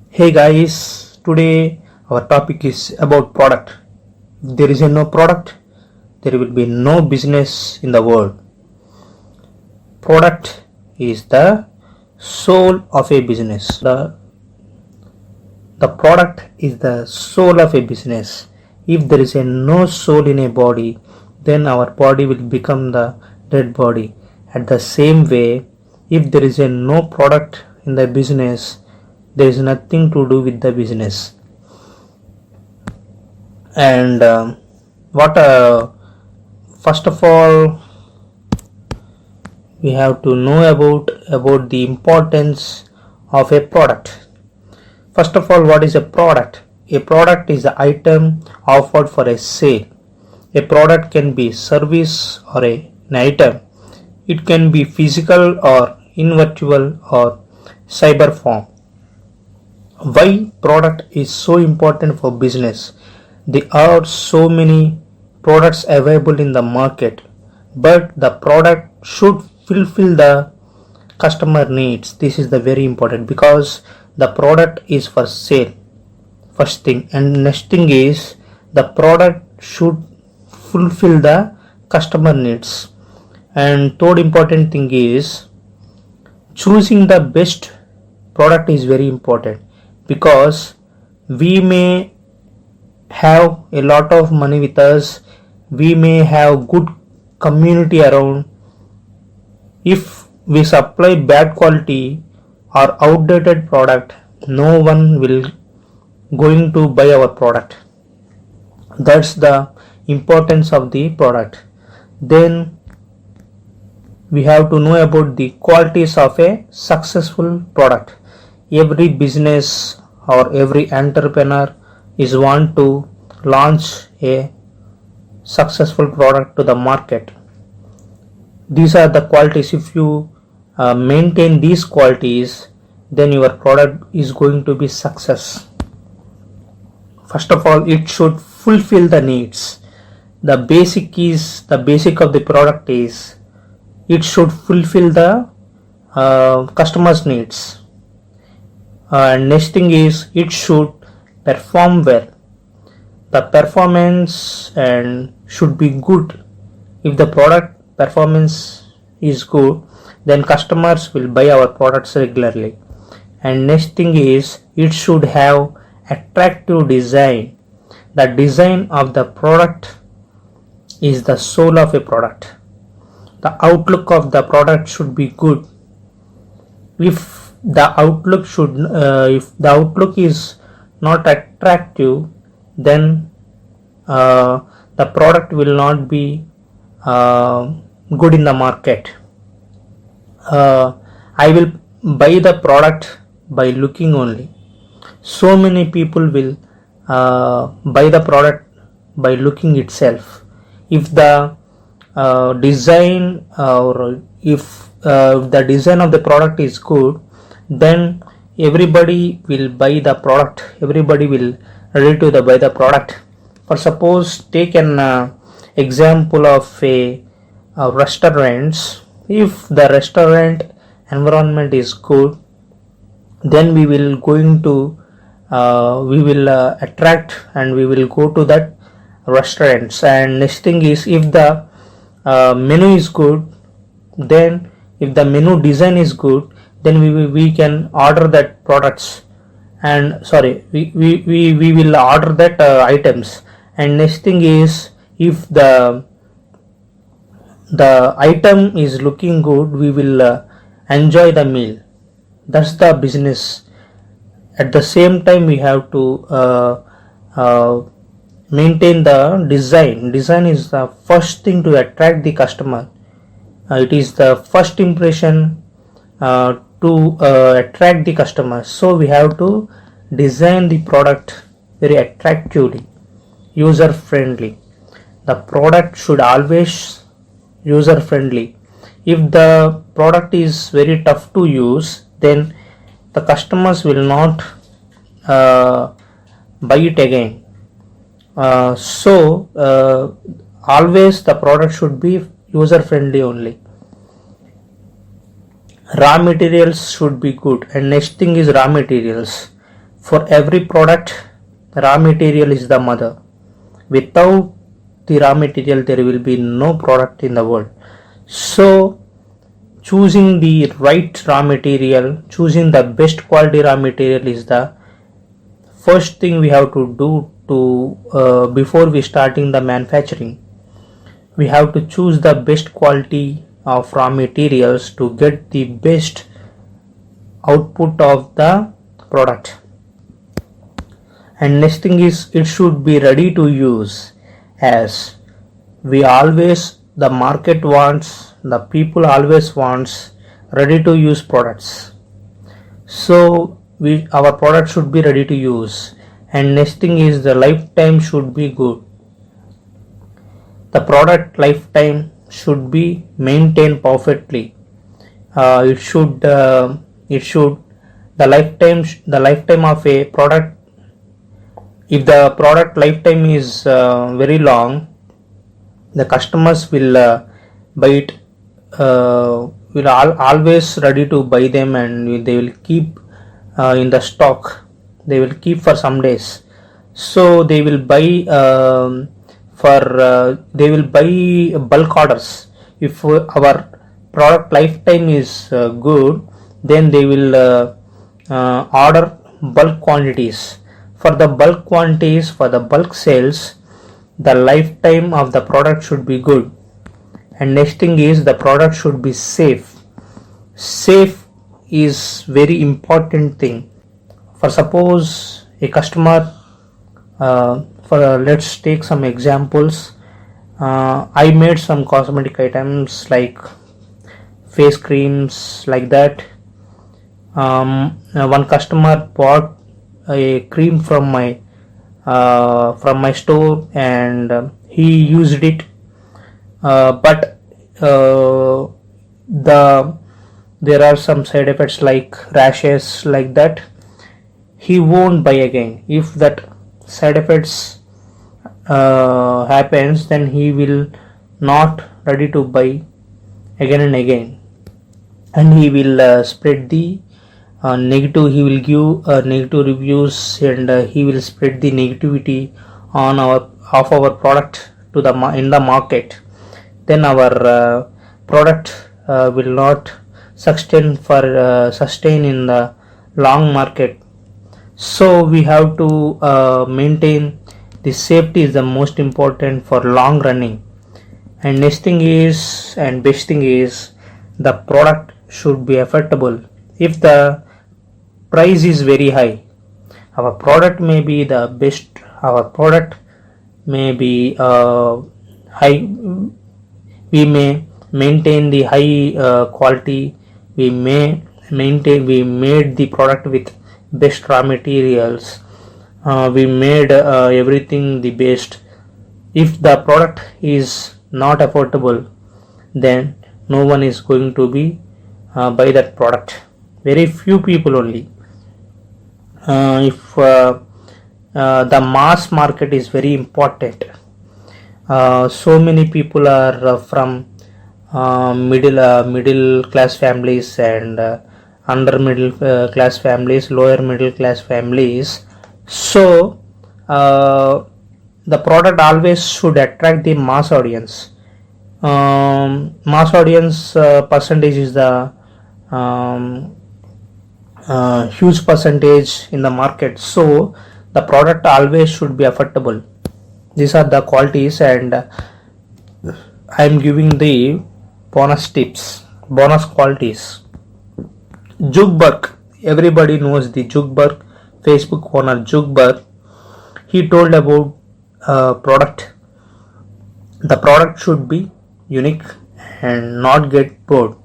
Hey guys, today our topic is about product. If there is no product, there will be no business in the world. Product is the soul of a business. The product is the soul of a business. If there is no soul in a body, then our body will become the dead body. At the same way, if there is no product in the business, there is nothing to do with the business. And what first of all we have to know about the importance of a product. First of all, what is a product? A product is the item offered for a sale. A product can be service or an item. It can be physical or in virtual or cyber form. Why product is so important for business? There are so many products available in the market, but the product should fulfill the customer needs. This is the very important because the product is for sale, first thing, and next thing is the product should fulfill the customer needs. And third important thing is choosing the best product is very important because we may have a lot of money with us, we may have good community around. If we supply bad quality or outdated product, no one will going to buy our product. That's the importance of the product. Then we have to know about the qualities of a successful product. Every business or every entrepreneur is want to launch a successful product to the market. These are the qualities. If you maintain these qualities, then your product is going to be success. First of all, it should fulfill the needs. The basic of the product is it should fulfill the customer's needs. And next thing is it should perform well. The performance and should be good. If the product performance is good, then customers will buy our products regularly. And next thing is it should have attractive design. The design of the product is the soul of a product. The outlook of the product should be good. If the outlook is not attractive, then the product will not be good in the market. I will buy the product by looking only. So many people will buy the product by looking itself. If the design or if the design of the product is good, then everybody will buy the product. Everybody will ready to buy the product. For suppose take an example of a restaurants. If the restaurant environment is good, then we will attract and we will go to that restaurants. And next thing is if the menu is good, then if the menu design is good, then we can order that products, and we will order that items. And next thing is if the item is looking good, we will enjoy the meal. That's the business. At the same time, we have to maintain the design is the first thing to attract the customer. It is the first impression to attract the customer. So we have to design the product very attractively, user friendly. The product should always user friendly. If the product is very tough to use, then the customers will not buy it again. Always the product should be user friendly only. Raw materials should be good. And next thing is raw materials. For every product, raw material is the mother. Without the raw material, there will be no product in the world. So choosing the right raw material, choosing the best quality raw material is the first thing we have to do to before we starting the manufacturing. We have to choose the best quality of raw materials to get the best output of the product. And next thing is, it should be ready to use, as we always, the market wants, the people always wants ready to use products. So our product should be ready to use. And next thing is, the lifetime should be good. The product lifetime should be maintained perfectly. The lifetime of a product, if the product lifetime is very long, the customers will buy it, will always ready to buy them, and they will keep in the stock. They will keep for some days. So they will buy they will buy bulk orders. If our product lifetime is good, then they will order bulk quantities. For the bulk quantities, for the bulk sales, the lifetime of the product should be good. And next thing is, the product should be safe. Safe is very important thing. For suppose a customer, let's take some examples. I made some cosmetic items like face creams, like that. One customer bought a cream from my store, and he used it, but there are some side effects like rashes, like that. He won't buy again. If that side effects happens, then he will not ready to buy again and again, and he will spread the negative. He will give negative reviews, and he will spread the negativity on our product to in the market. Then our product will not sustain in the long market. So we have to maintain the safety is the most important for long running. And next thing is, and best thing is, the product should be affordable. If the price is very high, our product may be the best, our product may be high, we may maintain the high quality, we made the product with best raw materials, we made everything the best. If the product is not affordable, then no one is going to be buy that product. Very few people only. If the mass market is very important. So many people are from middle class families, and under middle class families, lower middle class families. So the product always should attract the mass audience. Mass audience percentage is the huge percentage in the market. So the product always should be affordable. These are the qualities, and I am giving the bonus tips, bonus qualities. Zuckerberg, everybody knows the Zuckerberg, Facebook owner Zuckerberg. He told about product. The product should be unique and not get bored.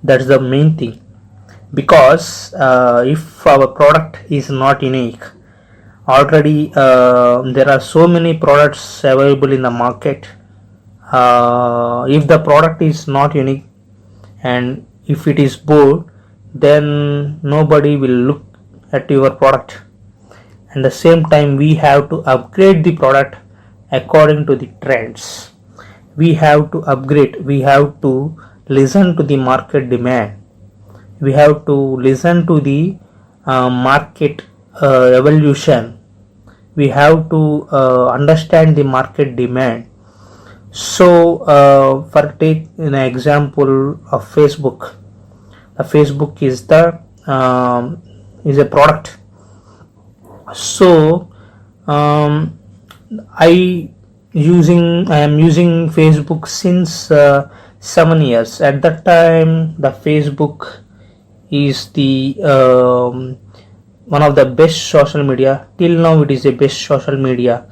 That's the main thing. Because if our product is not unique, already there are so many products available in the market. If the product is not unique, and if it is bored, then nobody will look at your product. At the same time, we have to upgrade the product according to the trends. We have to upgrade, we have to listen to the market demand, we have to listen to the market evolution, we have to understand the market demand. So for take an example of Facebook, the Facebook is a product. So um, I am using Facebook since 7 years. At that time, the Facebook is the one of the best social media. Till now, it is the best social media.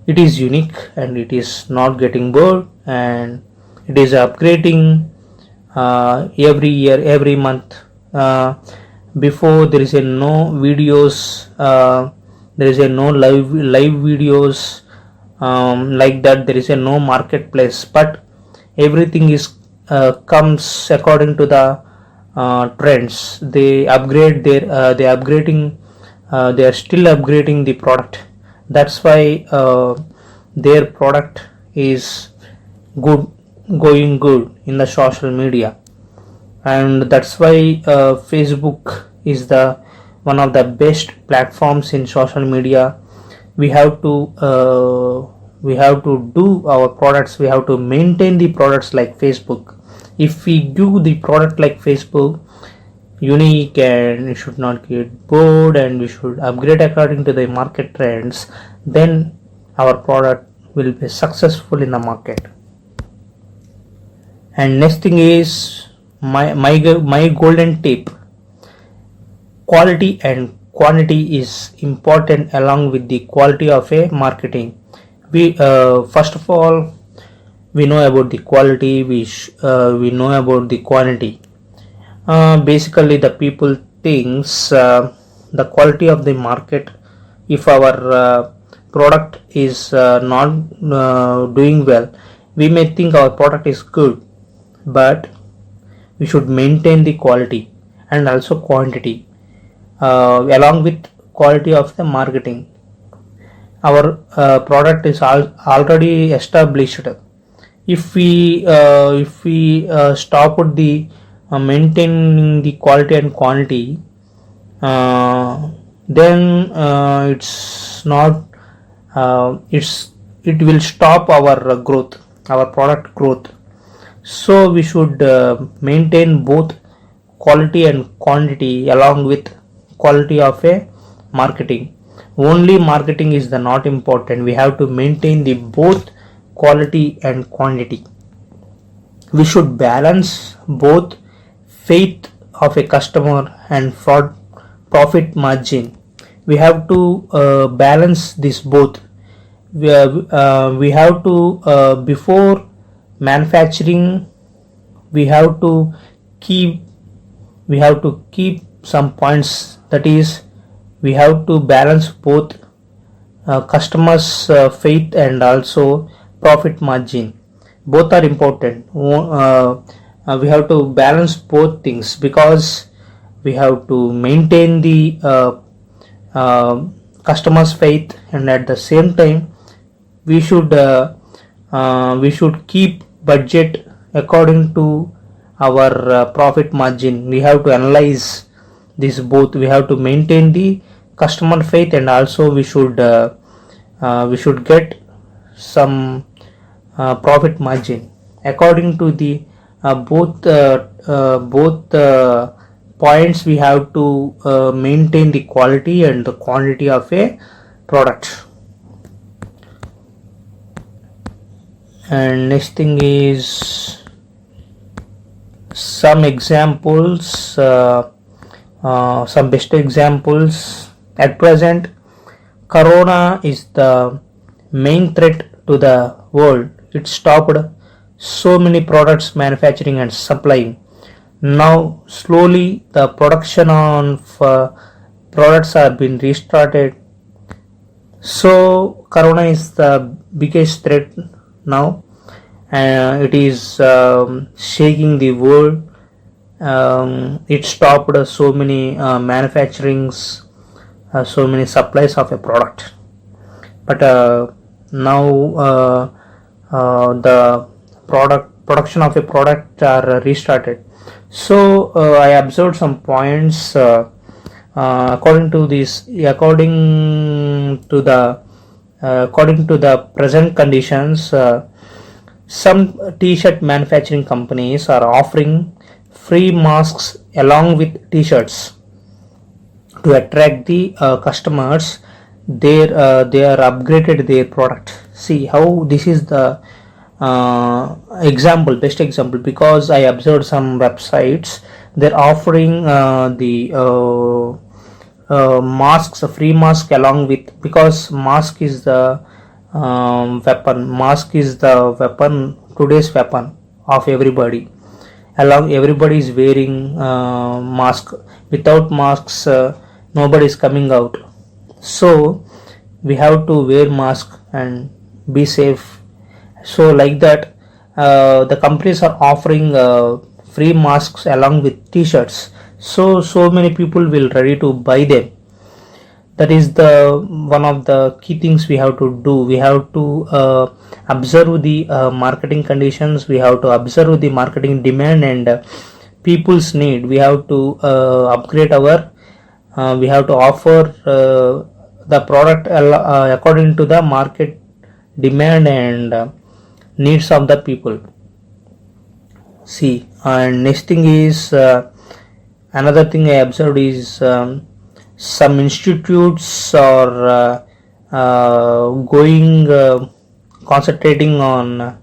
It is unique and it is not getting bored, and it is upgrading every year, every month. Before there is a no videos, there is a no live videos, like that. There is a no marketplace, but everything is comes according to the trends. They upgrade they upgrading, they are still upgrading the product. That's why their product is good, going good in the social media. And that's why Facebook is the one of the best platforms in social media. We have to do our products, we have to maintain the products like Facebook. If we do the product like Facebook, unique, and we should not get bored, and we should upgrade according to the market trends, then our product will be successful in the market. And next thing is my golden tip: quality and quantity is important along with the quality of a marketing. We first of all, we know about the quality, we know about the quantity. Basically the people thinks the quality of the market. If our product is not doing well, we may think our product is good, but we should maintain the quality and also quantity along with quality of the marketing. Our product is already established. If we stop at the maintaining the quality and quantity, then it's not it will stop our growth, our product growth. So we should maintain both quality and quantity along with quality of a marketing. Only marketing is the not important. We have to maintain the both quality and quantity. We should balance both faith of a customer and fraud profit margin. We have to balance this both. We have to before manufacturing, we have to keep some points, that is, we have to balance both customers faith and also profit margin. Both are important. We have to balance both things, because we have to maintain the customers faith, and at the same time we should keep budget according to our profit margin. We have to analyze this both. We have to maintain the customer faith, and also we should get some profit margin according to the both points. We have to maintain the quality and the quantity of a product. And next thing is some examples, some best examples. At present, corona is the main threat to the world. It stopped so many products manufacturing and supplying. Now slowly the production of products are being restarted. So corona is the biggest threat now. It is shaking the world. It stopped so many manufacturings, so many supplies of a product. But now the production of a product are restarted. So I observed some points. according to the present conditions, some t-shirt manufacturing companies are offering free masks along with t-shirts to attract the customers. They are upgraded their product. See how this is the best example, because I observed some websites, they're offering the masks, a free mask along with, because mask is the weapon, today's weapon of everybody. Along everybody is wearing mask. Without masks, nobody is coming out. So we have to wear mask and be safe. So like that, the companies are offering free masks along with t-shirts. So many people will ready to buy them. That is the one of the key things we have to do. We have to observe the marketing conditions. We have to observe the marketing demand and people's need. We have to upgrade our we have to offer the product according to the market demand and needs of the people. See, and next thing is another thing I observed is some institutes are going concentrating on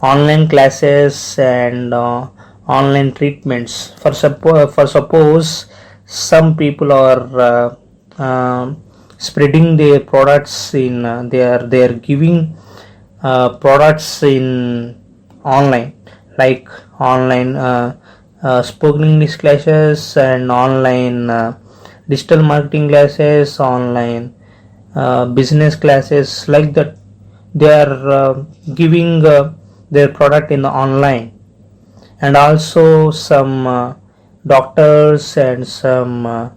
online classes and online treatments. For suppose some people are spreading their products in they are giving products in online, like online spoken English classes and online digital marketing classes, online business classes, like that. They are giving their product in the online. And also some doctors and some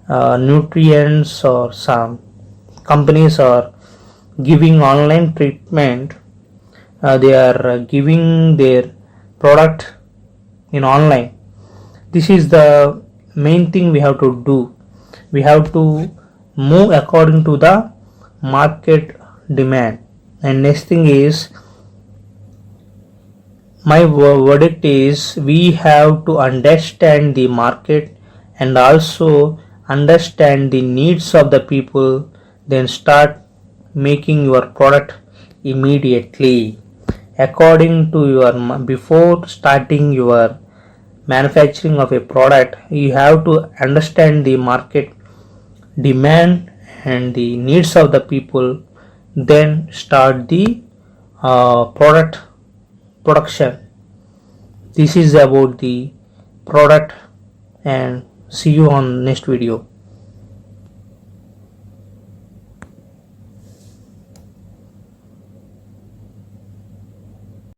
nutrients or some companies are giving online treatment. They are giving their product in online. This is the main thing we have to do. We have to move according to the market demand. And next thing is, my verdict is, we have to understand the market and also understand the needs of the people, then start making your product immediately according to your, before starting your manufacturing of a product, you have to understand the market demand and the needs of the people, then start the product production. This is about the product, and see you on next video.